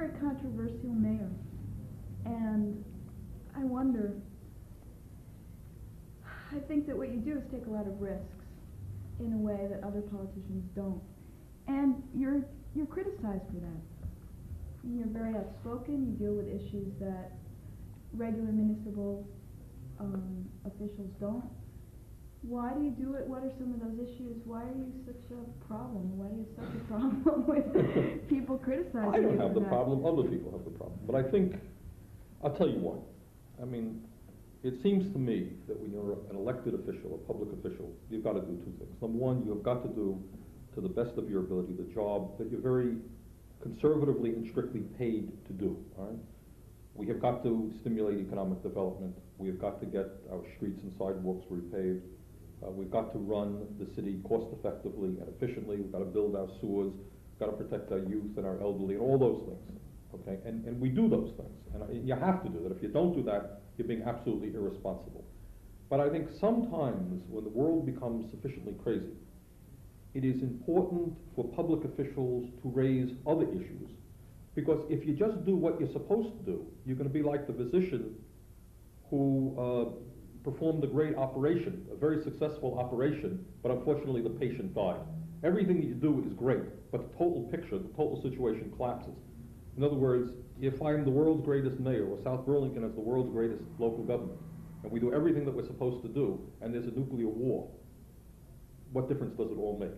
very controversial mayor, and I wonder, I think that what you do is take a lot of risks in a way that other politicians don't. And you're criticized for that. You're very outspoken, you deal with issues that regular municipal officials don't. Why do you do it? What are some of those issues? Why are you such a problem? Why do you have such a problem with people criticizing you? I don't have the problem, other people have the problem. But I think, I'll tell you why. I mean, it seems to me that when you're an elected official, a public official, you've got to do two things. Number one, you've got to do, to the best of your ability, the job that you're very conservatively and strictly paid to do, all right? We have got to stimulate economic development. We have got to get our streets and sidewalks repaved. We've got to run the city cost effectively and efficiently. We've got to build our sewers. We've got to protect our youth and our elderly and all those things, okay? And we do those things, and you have to do that. If you don't do that, you're being absolutely irresponsible. But I think sometimes when the world becomes sufficiently crazy, it is important for public officials to raise other issues, because if you just do what you're supposed to do, you're going to be like the physician who performed a great operation, a very successful operation, but unfortunately the patient died. Everything that you do is great, but the total picture, the total situation collapses. In other words, if I'm the world's greatest mayor, or South Burlington is the world's greatest local government, and we do everything that we're supposed to do, and there's a nuclear war, what difference does it all make?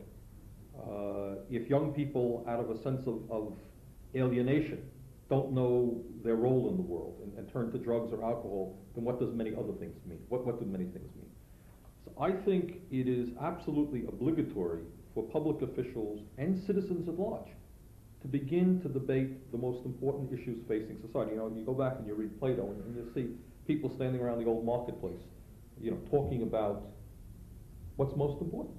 If young people, out of a sense of alienation, don't know their role in the world and turn to drugs or alcohol, then what does many other things mean? What do many things mean? So I think it is absolutely obligatory for public officials and citizens at large to begin to debate the most important issues facing society. You know, you go back and you read Plato and you see people standing around the old marketplace, you know, talking about what's most important.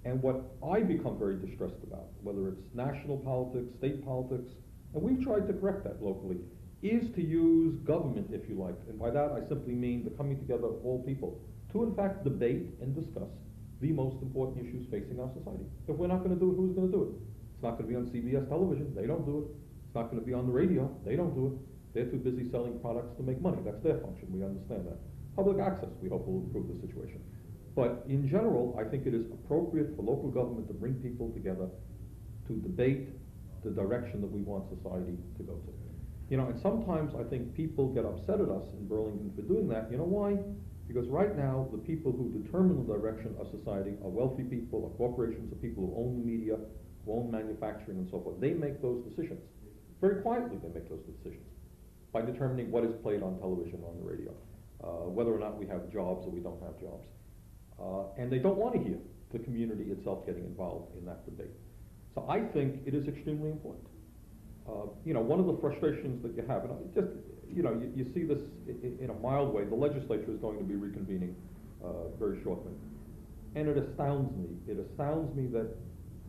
And what I become very distressed about, whether it's national politics, state politics, and we've tried to correct that locally, is to use government, if you like, and by that I simply mean the coming together of all people, to in fact debate and discuss the most important issues facing our society. If we're not going to do it, who's going to do it? It's not going to be on CBS television, they don't do it. It's not going to be on the radio, they don't do it. They're too busy selling products to make money, that's their function, we understand that. Public access, we hope, will improve the situation. But in general, I think it is appropriate for local government to bring people together to debate the direction that we want society to go to. You know, and sometimes I think people get upset at us in Burlington for doing that. You know why? Because right now, the people who determine the direction of society are wealthy people, are corporations, are people who own the media, who own manufacturing and so forth. They make those decisions. Very quietly, they make those decisions by determining what is played on television or on the radio, whether or not we have jobs or we don't have jobs. And they don't want to hear the community itself getting involved in that debate. So I think it is extremely important. You know, one of the frustrations that you have, and just, you know, you see this in a mild way, the legislature is going to be reconvening very shortly. And it astounds me that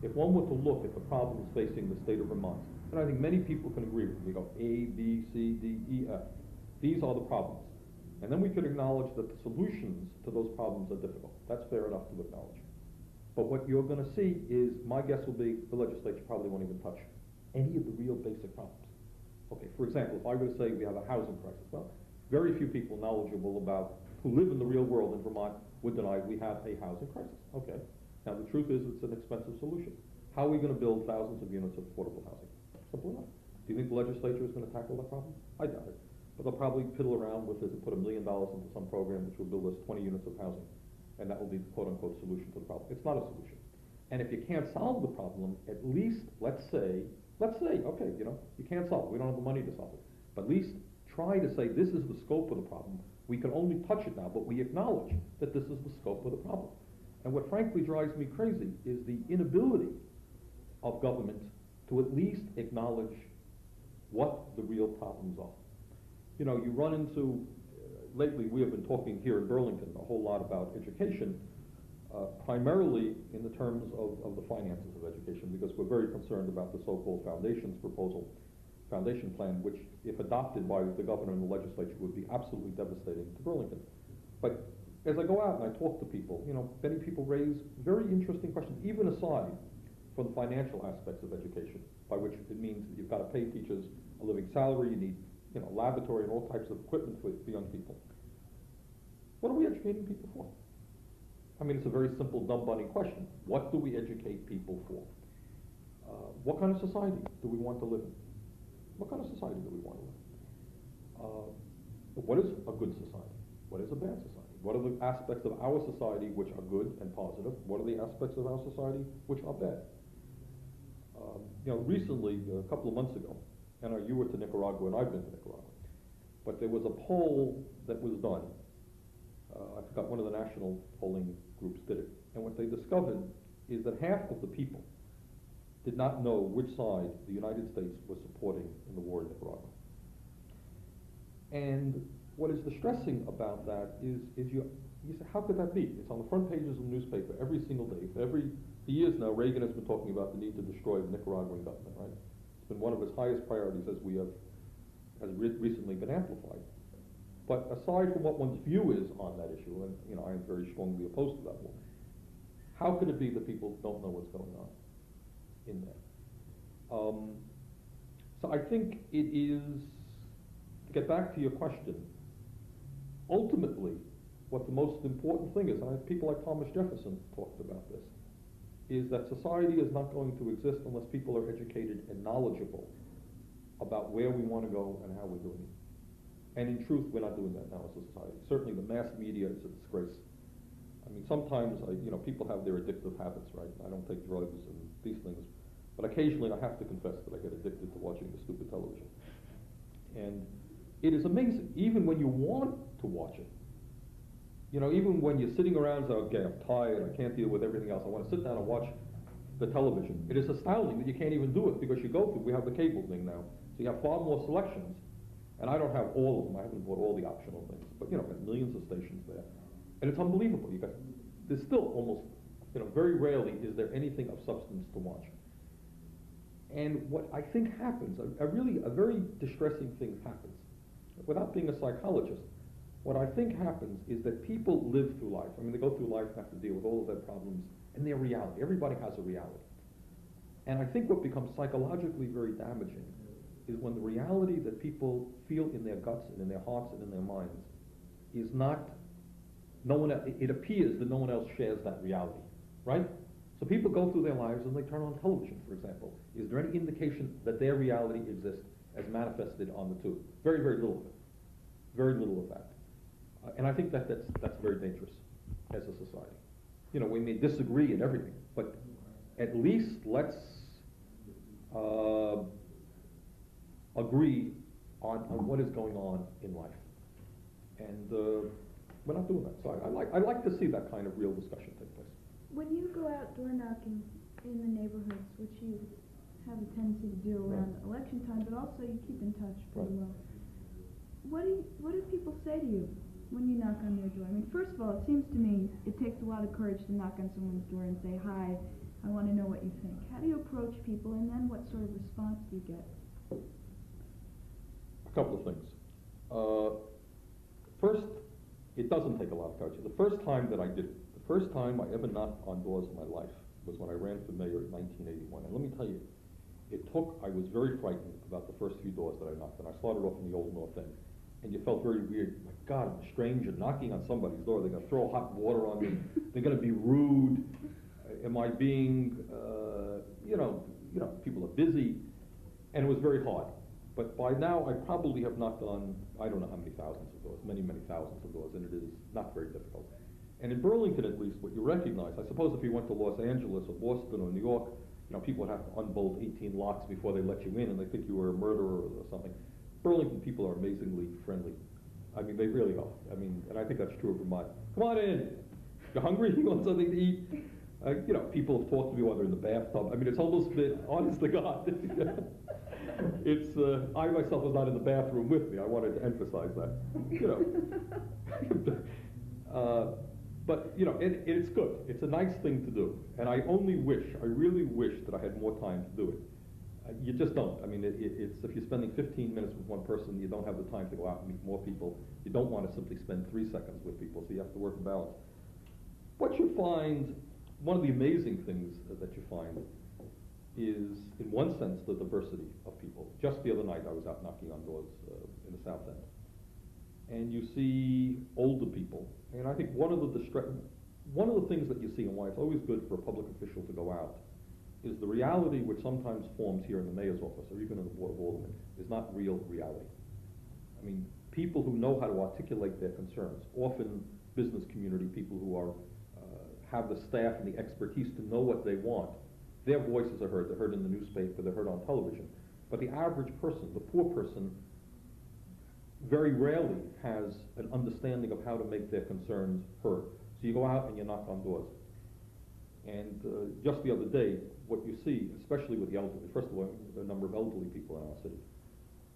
if one were to look at the problems facing the state of Vermont, and I think many people can agree with me, we go A, B, C, D, E, F. These are the problems. And then we could acknowledge that the solutions to those problems are difficult. That's fair enough to acknowledge. But what you're going to see is, my guess will be, the legislature probably won't even touch any of the real basic problems. Okay, for example, if I were to say we have a housing crisis, well, very few people knowledgeable about, who live in the real world in Vermont, would deny we have a housing crisis. Okay, now the truth is it's an expensive solution. How are we going to build thousands of units of affordable housing? Simple enough. Do you think the legislature is going to tackle that problem? I doubt it. But they'll probably piddle around with it and put $1 million into some program which will build us 20 units of housing. And that will be the quote-unquote solution to the problem. It's not a solution. And if you can't solve the problem, at least, let's say, okay, you know, you can't solve it. We don't have the money to solve it. But at least try to say this is the scope of the problem. We can only touch it now, but we acknowledge that this is the scope of the problem. And what frankly drives me crazy is the inability of government to at least acknowledge what the real problems are. You know, you run into, lately we have been talking here in Burlington a whole lot about education, primarily in the terms of the finances of education, because we're very concerned about the so-called foundation plan, which, if adopted by the governor and the legislature, would be absolutely devastating to Burlington. But as I go out and I talk to people, you know, many people raise very interesting questions, even aside from the financial aspects of education. by which it means that you've got to pay teachers a living salary, you need, laboratory and all types of equipment for young people. What are we educating people for? I mean, it's a very simple, dumb bunny question. What do we educate people for? What kind of society do we want to live in? What kind of society do we want to live in? What is a good society? What is a bad society? What are the aspects of our society which are good and positive? What are the aspects of our society which are bad? Recently, a couple of months ago, and you were to Nicaragua and I've been to Nicaragua, but there was a poll that was done. I forgot, one of the national polling groups did it. And what they discovered is that half of the people did not know which side the United States was supporting in the war in Nicaragua. And what is distressing about that is you say, how could that be? It's on the front pages of the newspaper every single day. For years now, Reagan has been talking about the need to destroy the Nicaraguan government, right? It's been one of his highest priorities has recently been amplified. But aside from what one's view is on that issue, and I am very strongly opposed to that war, how could it be that people don't know what's going on in there? So I think it is, to get back to your question, ultimately, what the most important thing is, and people like Thomas Jefferson talked about this, is that society is not going to exist unless people are educated and knowledgeable about where we want to go and how we're doing it. And in truth, we're not doing that now as a society. Certainly the mass media is a disgrace. I mean, sometimes, people have their addictive habits, right? I don't take drugs and these things, but occasionally I have to confess that I get addicted to watching the stupid television. And it is amazing, even when you want to watch it. Even when you're sitting around and say, okay, I'm tired, I can't deal with everything else, I want to sit down and watch the television. It is astounding that you can't even do it because we have the cable thing now, so you have far more selections. And I don't have all of them. I haven't bought all the optional things, but got millions of stations there, and it's unbelievable. There's still almost, very rarely is there anything of substance to watch. And what I think happens, a very distressing thing happens. Without being a psychologist, what I think happens is that people live through life. I mean, they go through life and have to deal with all of their problems and their reality. Everybody has a reality. And I think what becomes psychologically very damaging is when the reality that people feel in their guts and in their hearts and in their minds is not, it appears that no one else shares that reality, right? So people go through their lives and they turn on television, for example. Is there any indication that their reality exists as manifested on the tube? Very, very little of it. Very little of that. And I think that's very dangerous as a society. We may disagree in everything, but at least let's agree on what is going on in life. And we're not doing that. So I like to see that kind of real discussion take place. When you go out door knocking in the neighborhoods, which you have a tendency to do around election time, but also you keep in touch pretty well, what do people say to you when you knock on their door? I mean, first of all, it seems to me it takes a lot of courage to knock on someone's door and say, hi, I want to know what you think. How do you approach people, and then what sort of response do you get? A couple of things. First, it doesn't take a lot of courage. The first time that I did it, the first time I ever knocked on doors in my life was when I ran for mayor in 1981. And let me tell you, I was very frightened about the first few doors that I knocked, and I started off in the Old North End. And you felt very weird. My God, I'm a stranger knocking on somebody's door. They're going to throw hot water on me. They're going to be rude. Am I being, people are busy. And it was very hard. But by now, I probably have knocked on, I don't know how many thousands of doors, many, many thousands of doors, and it is not very difficult. And in Burlington, at least, what you recognize, I suppose if you went to Los Angeles or Boston or New York, people would have to unbolt 18 locks before they let you in, and they think you were a murderer or something. Burlington people are amazingly friendly. I mean, they really are. I mean, and I think that's true of Vermont. Come on in. You hungry? You want something to eat? People have talked to me while they're in the bathtub. I mean, it's almost been, honest to God. It's, I myself was not in the bathroom with me. I wanted to emphasize that. But, it's good. It's a nice thing to do. And I really wish that I had more time to do it. You just don't. I mean, it's if you're spending 15 minutes with one person, you don't have the time to go out and meet more people. You don't want to simply spend 3 seconds with people, so you have to work a balance. What you find, one of the amazing things that you find is, in one sense, the diversity of people. Just the other night, I was out knocking on doors in the South End, and you see older people, and I think one of the things that you see and why it's always good for a public official to go out is the reality which sometimes forms here in the mayor's office or even in the Board of Aldermen is not real reality. I mean, people who know how to articulate their concerns, often business community people who are have the staff and the expertise to know what they want, their voices are heard. They're heard in the newspaper, they're heard on television. But the average person, the poor person, very rarely has an understanding of how to make their concerns heard. So you go out and you knock on doors. And just the other day, what you see, especially with the elderly, first of all, the number of elderly people in our city,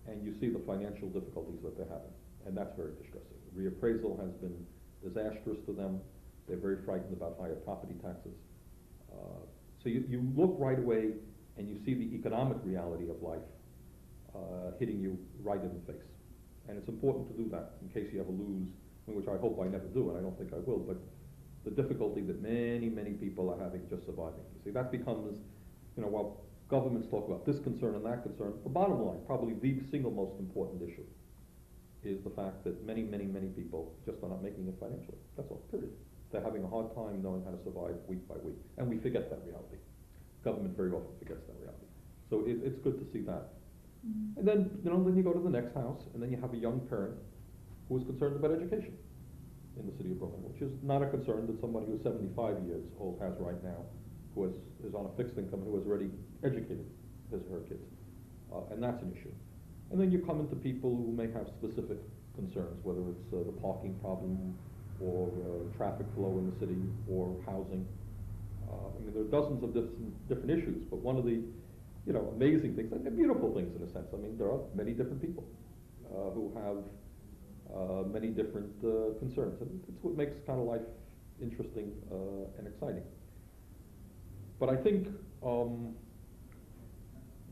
and you see the financial difficulties that they're having, and that's very distressing. Reappraisal has been disastrous to them. They're very frightened about higher property taxes. So you look right away and you see the economic reality of life hitting you right in the face. And it's important to do that in case you ever lose, which I hope I never do, and I don't think I will, but the difficulty that many, many people are having just surviving. You see, that becomes, while governments talk about this concern and that concern, the bottom line, probably the single most important issue, is the fact that many, many, many people just are not making it financially. That's all, period. They're having a hard time knowing how to survive week by week. And we forget that reality. Government very often forgets that reality. So it's good to see that. Mm-hmm. And then, then you go to the next house, and then you have a young parent who is concerned about education in the city of Brooklyn, which is not a concern that somebody who's 75 years old has right now, who is on a fixed income, who has already educated his or her kids. And that's an issue. And then you come into people who may have specific concerns, whether it's the parking problem, or traffic flow in the city, or housing. I mean, there are dozens of different issues, but one of the, amazing things, and they're beautiful things in a sense. I mean, there are many different people who have many different concerns, and it's what makes kind of life interesting and exciting. But I think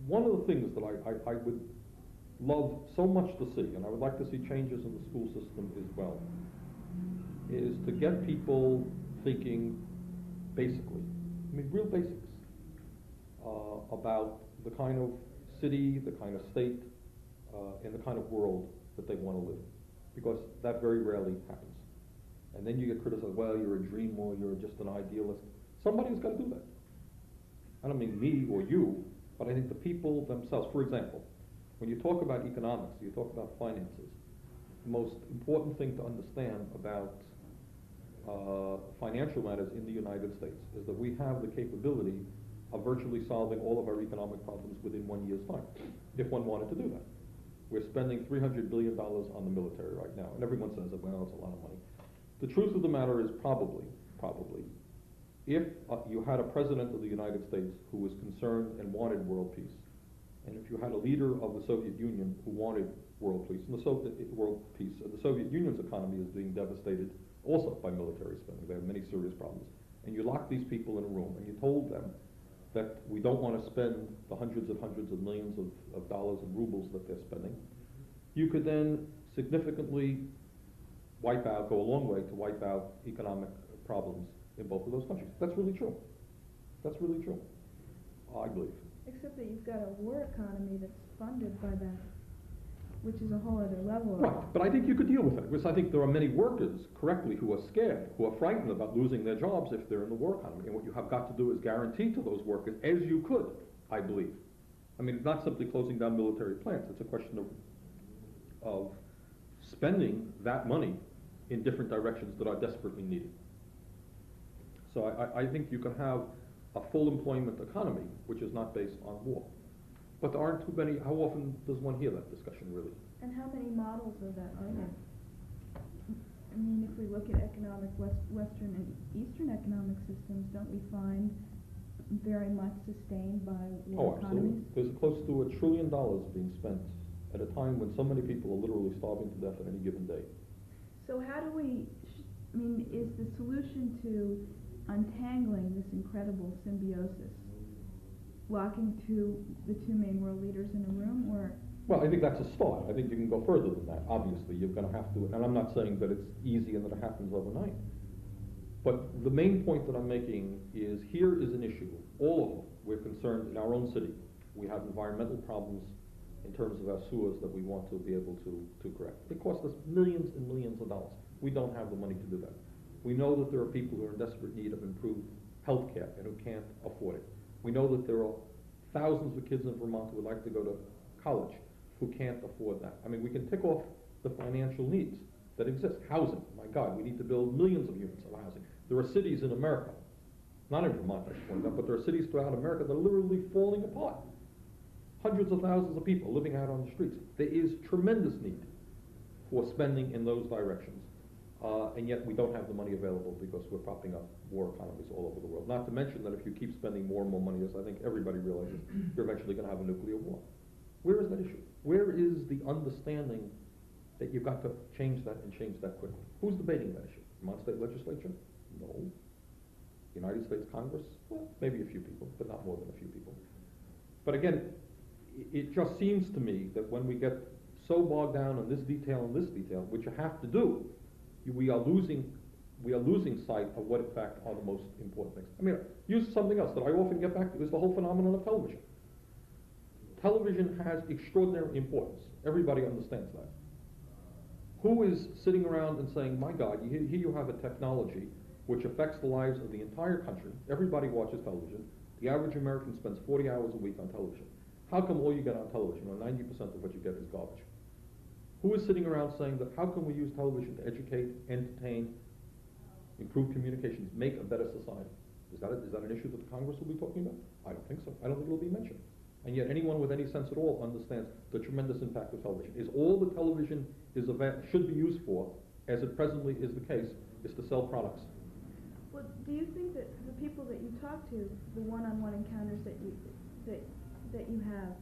one of the things that I would love so much to see, and I would like to see changes in the school system as well, is to get people thinking basically, real basics, about the kind of city, the kind of state, and the kind of world that they want to live. Because that very rarely happens. And then you get criticized, well, you're a dreamer, or you're just an idealist. Somebody's got to do that. I don't mean me or you, but I think the people themselves. For example, when you talk about economics, you talk about finances, the most important thing to understand about financial matters in the United States is that we have the capability of virtually solving all of our economic problems within 1 year's time, if one wanted to do that. We're spending $300 billion on the military right now, and everyone says, well, it's a lot of money. The truth of the matter is probably, if you had a president of the United States who was concerned and wanted world peace, and if you had a leader of the Soviet Union who wanted world peace, and the Soviet Union's economy is being devastated also by military spending. They have many serious problems. And you lock these people in a room and you told them that we don't want to spend the hundreds of millions of dollars and rubles that they're spending, you could then significantly go a long way to wipe out economic problems in both of those countries. That's really true. That's really true, I believe. Except that you've got a war economy that's funded by that, which is a whole other level. Right, but I think you could deal with it, because I think there are many workers, correctly, who are scared, who are frightened about losing their jobs if they're in the war economy. And what you have got to do is guarantee to those workers, as you could, I believe. I mean, it's not simply closing down military plants. It's a question of spending that money in different directions that are desperately needed. So I think you can have a full employment economy, which is not based on war. But there aren't too many. How often does one hear that discussion, really? And how many models of that are there? I mean, if we look at Western and Eastern economic systems, don't we find very much sustained by war economies? Absolutely. There's close to $1 trillion being spent at a time when so many people are literally starving to death at any given day. So how do we, is the solution to untangling this incredible symbiosis locking the two main world leaders in a room, or? Well, I think that's a start. I think you can go further than that. Obviously, you're going to have to, and I'm not saying that it's easy and that it happens overnight. But the main point that I'm making is here is an issue all of them, we're concerned in our own city. We have environmental problems in terms of our sewers that we want to be able to correct. It costs us millions and millions of dollars. We don't have the money to do that. We know that there are people who are in desperate need of improved health care and who can't afford it. We know that there are thousands of kids in Vermont who would like to go to college who can't afford that. I mean, we can tick off the financial needs that exist. Housing, my God, we need to build millions of units of housing. There are cities in America, not in Vermont, I should point out, but there are cities throughout America that are literally falling apart. Hundreds of thousands of people living out on the streets. There is tremendous need for spending in those directions. And yet we don't have the money available because we're propping up war economies all over the world. Not to mention that if you keep spending more and more money, as I think everybody realizes, you're eventually going to have a nuclear war. Where is that issue? Where is the understanding that you've got to change that and change that quickly? Who's debating that issue? Vermont State Legislature? No. United States Congress? Well, maybe a few people, but not more than a few people. But again, it just seems to me that when we get so bogged down on this detail and this detail, which you have to do, we are losing sight of what in fact are the most important things. I mean, use something else that I often get back to is the whole phenomenon of television. Television has extraordinary importance. Everybody understands that. Who is sitting around and saying, my God, here you have a technology which affects the lives of the entire country. Everybody watches television. The average American spends 40 hours a week on television. How come all you get on television, or 90% of what you get, is garbage? Who is sitting around saying that how can we use television to educate, entertain, improve communications, make a better society? Is that an issue that the Congress will be talking about? I don't think so. I don't think it will be mentioned. And yet anyone with any sense at all understands the tremendous impact of television. Is all the television should be used for, as it presently is the case, is to sell products? Well, do you think that the people that you talk to, the one-on-one encounters that you have,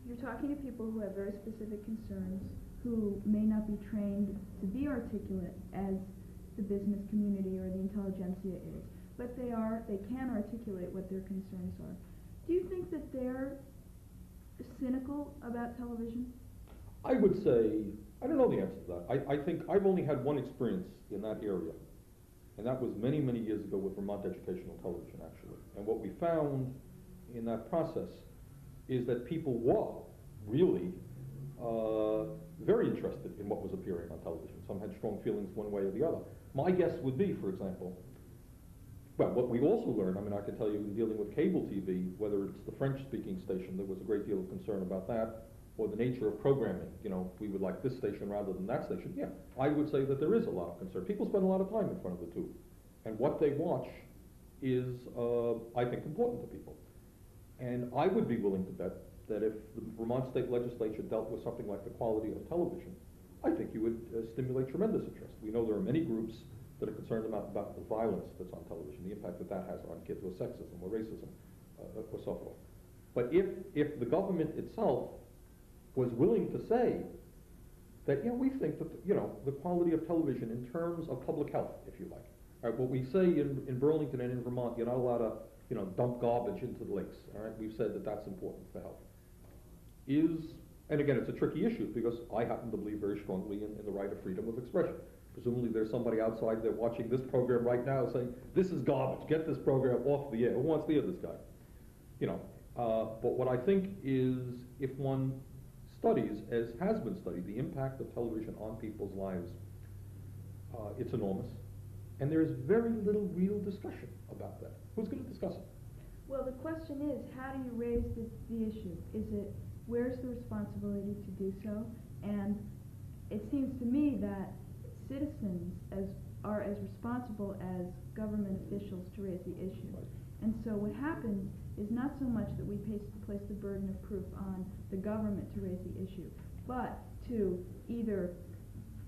you're talking to people who have very specific concerns, who may not be trained to be articulate as the business community or the intelligentsia is, but they can articulate what their concerns are. Do you think that they're cynical about television? I would say, I don't know the answer to that. I think I've only had one experience in that area, and that was many, many years ago with Vermont Educational Television, actually. And what we found in that process is that people were really very interested in what was appearing on television. Some had strong feelings one way or the other. My guess would be, for example, well, what we also learned, I mean, I can tell you in dealing with cable TV, whether it's the French-speaking station, there was a great deal of concern about that, or the nature of programming. You know, we would like this station rather than that station. Yeah, I would say that there is a lot of concern. People spend a lot of time in front of the tube, and what they watch is, I think, important to people. And I would be willing to bet that if the Vermont State Legislature dealt with something like the quality of television, I think you would stimulate tremendous interest. We know there are many groups that are concerned about the violence that's on television, the impact that has on kids, or sexism, or racism, or so forth. But if the government itself was willing to say that, yeah, we think that, you know, the quality of television in terms of public health, if you like. All right, what we say in Burlington and in Vermont, you're not allowed to, you know, dump garbage into the lakes. All right, we've said that that's important for health. And again, it's a tricky issue because I happen to believe very strongly in the right of freedom of expression. Presumably there's somebody outside there watching this program right now saying, this is garbage, get this program off the air. Who wants to hear this guy? You know, but what I think is if one studies, as has been studied, the impact of television on people's lives, it's enormous. And there's very little real discussion about that. Who's going to discuss it? Well, the question is, how do you raise the issue? Where's the responsibility to do so? And it seems to me that citizens are as responsible as government officials to raise the issue. Right. And so what happens is not so much that we place the burden of proof on the government to raise the issue, but to either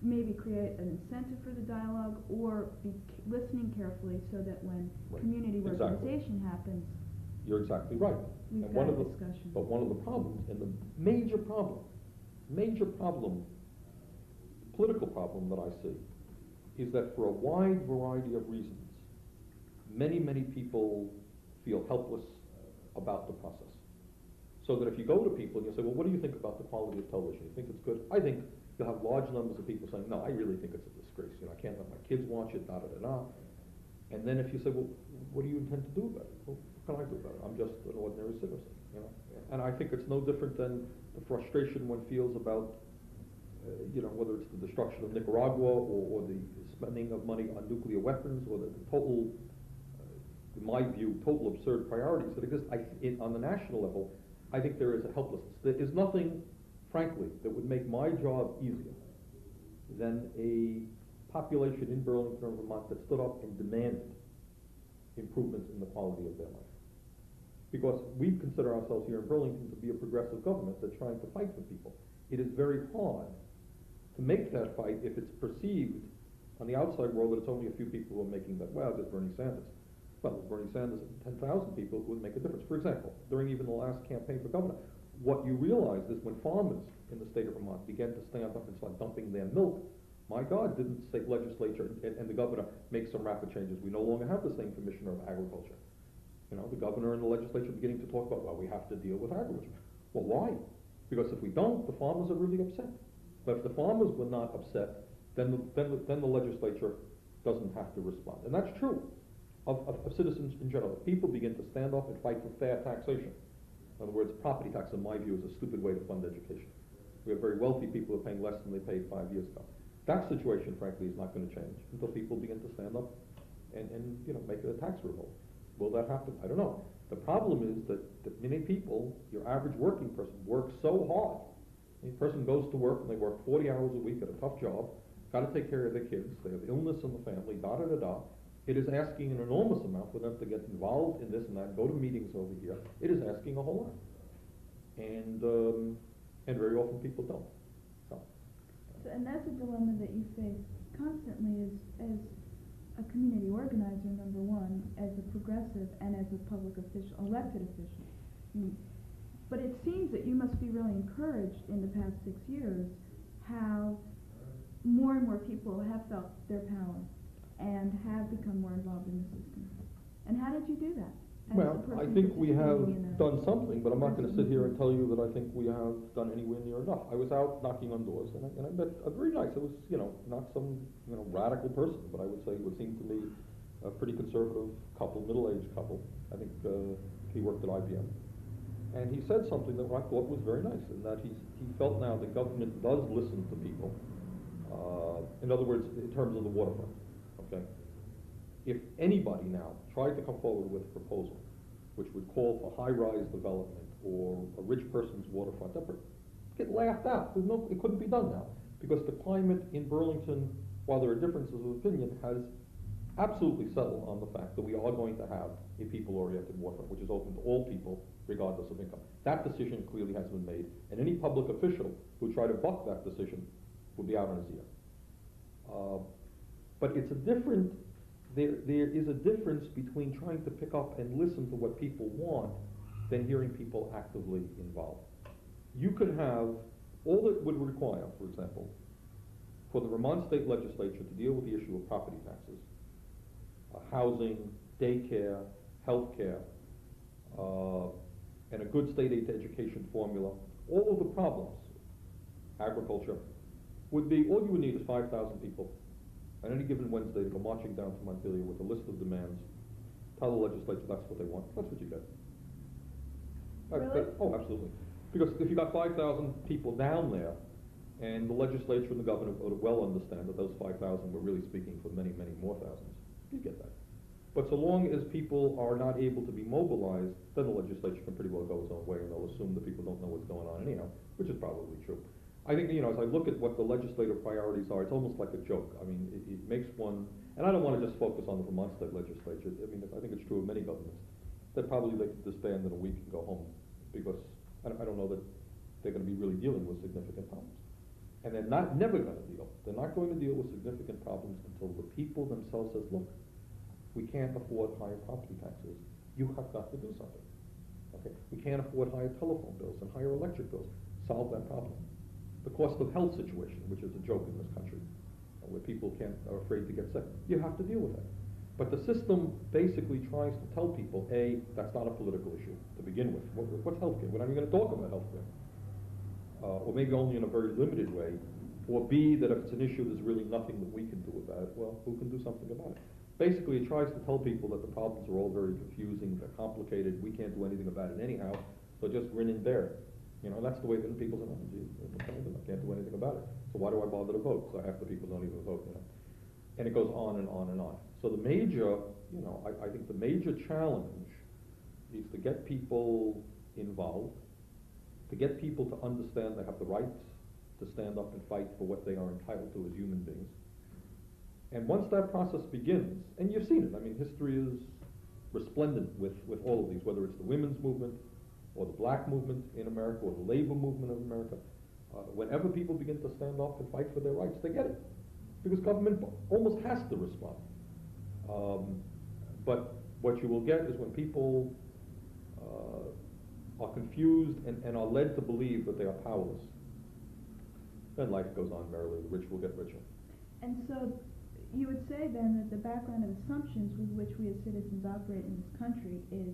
maybe create an incentive for the dialogue or be listening carefully so that when community organization happens, you're exactly right. We've and got a discussion. But one of the problems, and the major problem, political problem that I see, is that for a wide variety of reasons, many, many people feel helpless about the process. So that if you go to people and you say, well, what do you think about the quality of television? You think it's good? I think you'll have large numbers of people saying, no, I really think it's a disgrace. You know, I can't let my kids watch it, da-da-da-da. And then if you say, well, what do you intend to do about it? Well, What can I do about it? I'm just an ordinary citizen, you know? And I think it's no different than the frustration one feels about, you know, whether it's the destruction of Nicaragua or the spending of money on nuclear weapons or the total, in my view, total absurd priorities that exist. On the national level, I think there is a helplessness. There is nothing, frankly, that would make my job easier than a population in Burlington or Vermont that stood up and demanded improvements in the quality of their life. Because we consider ourselves here in Burlington to be a progressive government that's trying to fight for people. It is very hard to make that fight if it's perceived on the outside world that it's only a few people who are making that, well, there's Bernie Sanders. Well, there's Bernie Sanders and 10,000 people who would make a difference. For example, during even the last campaign for governor, what you realize is when farmers in the state of Vermont began to stand up and start dumping their milk, my God, didn't the state legislature and the governor make some rapid changes? We no longer have the same commissioner of agriculture. You know, the governor and the legislature beginning to talk about, well, we have to deal with agriculture. Well, why? Because if we don't, the farmers are really upset. But if the farmers were not upset, then the legislature doesn't have to respond. And that's true of citizens in general. People begin to stand up and fight for fair taxation. In other words, property tax, in my view, is a stupid way to fund education. We have very wealthy people who are paying less than they paid 5 years ago. That situation, frankly, is not going to change until people begin to stand up and you know, make it a tax revolt. Will that happen? I don't know. The problem is that many people, your average working person, works so hard. A person goes to work and they work 40 hours a week at a tough job, got to take care of their kids, they have illness in the family, da-da-da-da. It is asking an enormous amount for them to get involved in this and that, go to meetings over here. It is asking a whole lot. And very often people don't. So, and that's a dilemma that you face constantly as a community organizer, number one, as a progressive, and as a public official, elected official. But it seems that you must be really encouraged in the past 6 years how more and more people have felt their power and have become more involved in the system. And how did you do that? Well, I think we have done something, but I'm not going to sit here and tell you that I think we have done anywhere near enough. I was out knocking on doors, and I met a very nice, it was, you know, not some, you know, radical person, but I would say it would seem to me a pretty conservative couple, middle-aged couple. I think he worked at IBM. And he said something that I thought was very nice, in that he felt now the government does listen to people. In other words, in terms of the waterfront, okay? If anybody now tried to come forward with a proposal which would call for high-rise development or a rich person's waterfront, that would get laughed out. It couldn't be done now, because the climate in Burlington, while there are differences of opinion, has absolutely settled on the fact that we are going to have a people-oriented waterfront, which is open to all people, regardless of income. That decision clearly has been made, and any public official who tried to buck that decision will be out on his ear. But it's a different. There is a difference between trying to pick up and listen to what people want than hearing people actively involved. You could have, all that would require, for example, for the Vermont State Legislature to deal with the issue of property taxes, housing, daycare, healthcare, and a good state aid to education formula, all of the problems, agriculture, would be, all you would need is 5,000 people on any given Wednesday to go marching down to Montpelier with a list of demands, tell the legislature that's what they want, that's what you get. Really? Oh, absolutely. Because if you got 5,000 people down there, and the legislature and the governor would well understand that those 5,000 were really speaking for many, many more thousands, you get that. But so long as people are not able to be mobilized, then the legislature can pretty well go its own way, and they'll assume that people don't know what's going on anyhow, which is probably true. I think, you know, as I look at what the legislative priorities are, it's almost like a joke. I mean, it makes one, and I don't want to just focus on the Vermont State Legislature. I mean, I think it's true of many governments, that probably they could disband in a week and go home, because I don't know that they're going to be really dealing with significant problems. And they're never going to deal. They're not going to deal with significant problems until the people themselves says, look, we can't afford higher property taxes. You have got to do something. Okay? We can't afford higher telephone bills and higher electric bills. Solve that problem. The cost of health situation, which is a joke in this country, where people are afraid to get sick. You have to deal with that. But the system basically tries to tell people, A, that's not a political issue to begin with. What's healthcare? We're not even going to talk about healthcare. Or maybe only in a very limited way. Or B, that if it's an issue, there's really nothing that we can do about it. Well, who can do something about it? basically it tries to tell people that the problems are all very confusing, they're complicated, we can't do anything about it anyhow, so just grin and bear. You know, that's the way that people's energy. I can't do anything about it. So why do I bother to vote? So half the people don't even vote, you know. And it goes on and on and on. So the major, you know, I think the major challenge is to get people involved, to get people to understand they have the right to stand up and fight for what they are entitled to as human beings. And once that process begins, and you've seen it, I mean, history is resplendent with all of these, whether it's the women's movement, or the black movement in America, or the labor movement of America. Whenever people begin to stand up and fight for their rights, they get it. Because government almost has to respond. But what you will get is when people are confused and are led to believe that they are powerless, then life goes on merrily, the rich will get richer. And so you would say then that the background of assumptions with which we as citizens operate in this country is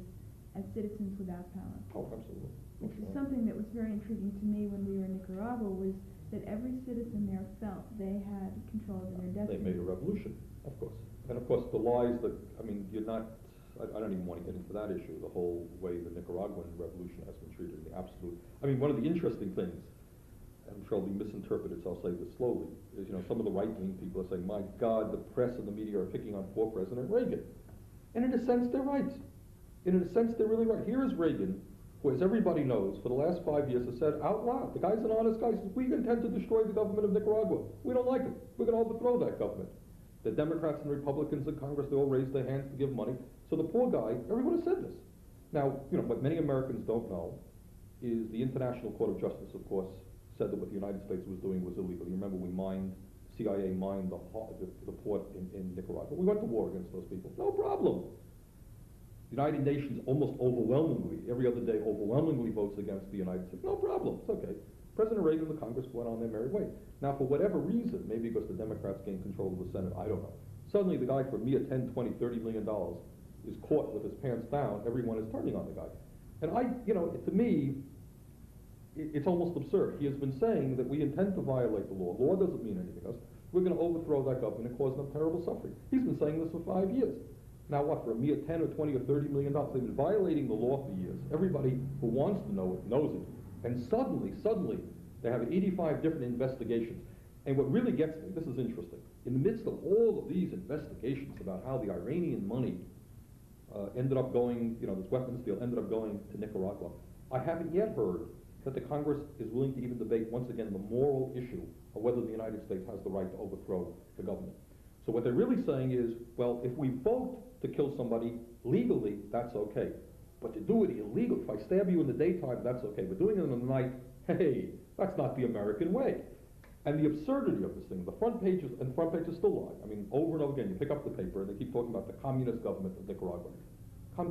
as citizens without power. Oh, absolutely. Which is something that was very intriguing to me when we were in Nicaragua, was that every citizen there felt they had control of their destiny. They made a revolution, of course. And of course the lies that, I mean, you're not, I don't even want to get into that issue, the whole way the Nicaraguan revolution has been treated, the absolute, I mean, one of the interesting things, I'm sure it'll be misinterpreted, so I'll say this slowly, is, you know, some of the right-wing people are saying, my God, the press and the media are picking on poor President Reagan. And in a sense, they're right. And in a sense, they're really right. Here is Reagan, who, as everybody knows, for the last 5 years has said out loud, the guy's an honest guy, he says, we intend to destroy the government of Nicaragua. We don't like it. We're going to overthrow that government. The Democrats and Republicans in Congress, they all raised their hands to give money. So the poor guy, everyone has said this. Now, you know, what many Americans don't know is the International Court of Justice, of course, said that what the United States was doing was illegal. You remember CIA mined the port in Nicaragua. We went to war against those people. No problem. The United Nations almost overwhelmingly, every other day, overwhelmingly votes against the United States. No problem, it's okay. President Reagan and the Congress went on their merry way. Now, for whatever reason, maybe because the Democrats gained control of the Senate, I don't know. Suddenly the guy for mere $10, $20, $30 million is caught with his pants down, everyone is turning on the guy. And you know, to me, it's almost absurd. He has been saying that we intend to violate the law. Law doesn't mean anything else. We're going to overthrow that government and cause them terrible suffering. He's been saying this for 5 years. Now what, for a mere 10 or 20 or $30 million, they've been violating the law for years. Everybody who wants to know it knows it. And suddenly, they have 85 different investigations. And what really gets me, this is interesting, in the midst of all of these investigations about how the Iranian money ended up going, you know, this weapons deal ended up going to Nicaragua, I haven't yet heard that the Congress is willing to even debate, once again, the moral issue of whether the United States has the right to overthrow the government. So what they're really saying is, well, if we vote to kill somebody legally, that's okay. But to do it illegally, if I stab you in the daytime, that's okay. But doing it in the night, hey, that's not the American way. And the absurdity of this thing, the front pages still lie. I mean, over and over again, you pick up the paper and they keep talking about the communist government of Nicaragua.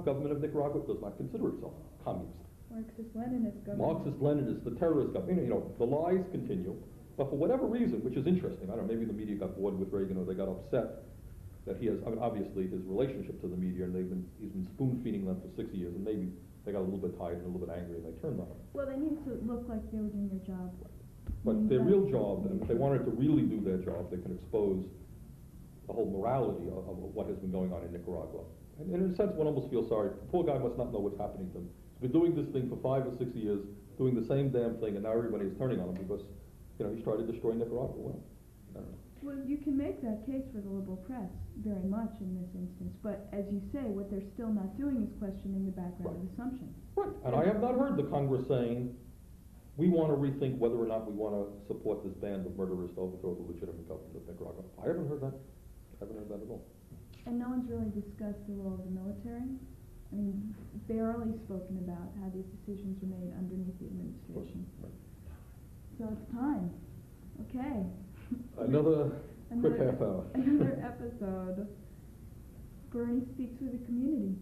Government of Nicaragua does not consider itself communist. Marxist-Leninist government. Marxist-Leninist, the terrorist government. You know, the lies continue. But for whatever reason, which is interesting, I don't know, maybe the media got bored with Reagan or they got upset that he has, I mean, obviously his relationship to the media, and he's been spoon-feeding them for 6 years, and maybe they got a little bit tired and a little bit angry and they turned on him. Well, they need to look like they were doing their job. But their real job, and if they wanted to really do their job, they can expose the whole morality of what has been going on in Nicaragua. And in a sense, one almost feels sorry. The poor guy must not know what's happening to him. He's been doing this thing for 5 or 6 years, doing the same damn thing, and now everybody is turning on him because, you know, he's trying to destroy Nicaragua. Well, I don't know. Well, you can make that case for the liberal press very much in this instance, but as you say, what they're still not doing is questioning the background of assumptions. Right, and I have not heard the Congress saying, we want to rethink whether or not we want to support this band of murderers to overthrow the legitimate government of Nicaragua. I haven't heard that. I haven't heard that at all. And no one's really discussed the role of the military. I mean, barely spoken about how these decisions are made underneath the administration. Right. So it's time. Okay. Another quick half hour. Another episode. Bernie speaks with the community.